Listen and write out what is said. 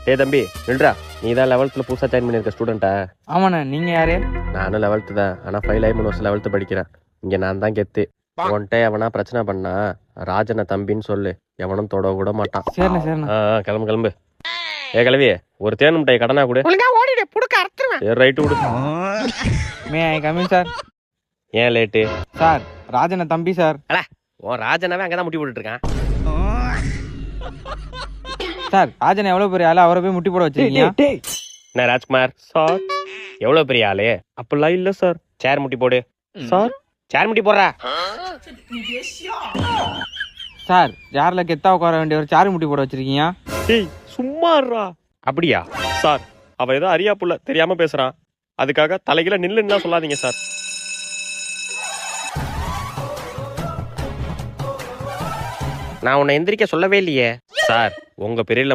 டே தம்பி நில்றா, நீ தான் 11th புதுசாக ஜாயின் பண்ணியிருக்க ஸ்டூடெண்ட்டா? ஆமாண்ணே, நீங்க யாரு? நானும் 11th தான், ஆனால் ஃபெயில் ஆகி 3 வருஷம் 11th படிக்கிறேன். இங்கே நான் தான் கெத்து. உன்கிட்ட எவனா பிரச்சனை பண்ணா ராஜனை தம்பின்னு சொல்லு, எவனும் தொட கூட மாட்டான். சரிண்ணே சரிண்ணே. கிளம்பு கிளம்பு. கிளவி ஒரு தேன் மிட்டாய் கடனா கூட. ஒழுங்கா ஓடிடு, புடுக்க அறுத்துருவேன். சரி ரைட்டு விடு. மே ஐ கமிங் சார்? ஏன் லேட்டு? சார் ராஜனை தம்பி சார். உன் ராஜனாவே அங்கே தான் முட்டி போட்டுட்டு இருக்கான். சார் ராஜன் எவ்வளவு பெரிய ஆளு, அவரை போய் முட்டி போட வச்சிருக்கீங்க? என்ன ராஜ்குமார் சார் எவ்வளோ பெரிய ஆளு? அப்படிலாம் இல்லை சார். சேர் முட்டி போடு சார். சேர் முட்டி போடுறா சார் யாரில் கெத்தா உட்கார வேண்டிய ஒரு சாரு முட்டி போட வச்சிருக்கீங்க? டேய் சும்மாறா. அப்படியா சார்? அவ ஏதோ அறியா புள்ள தெரியாம பேசுறான், அதுக்காக தலைகீழ நில்லுன்னா சொல்லாதீங்க சார். நான் உன்னை எந்திரிக்க சொல்லவே இல்லையே சார். உங்க பெரியல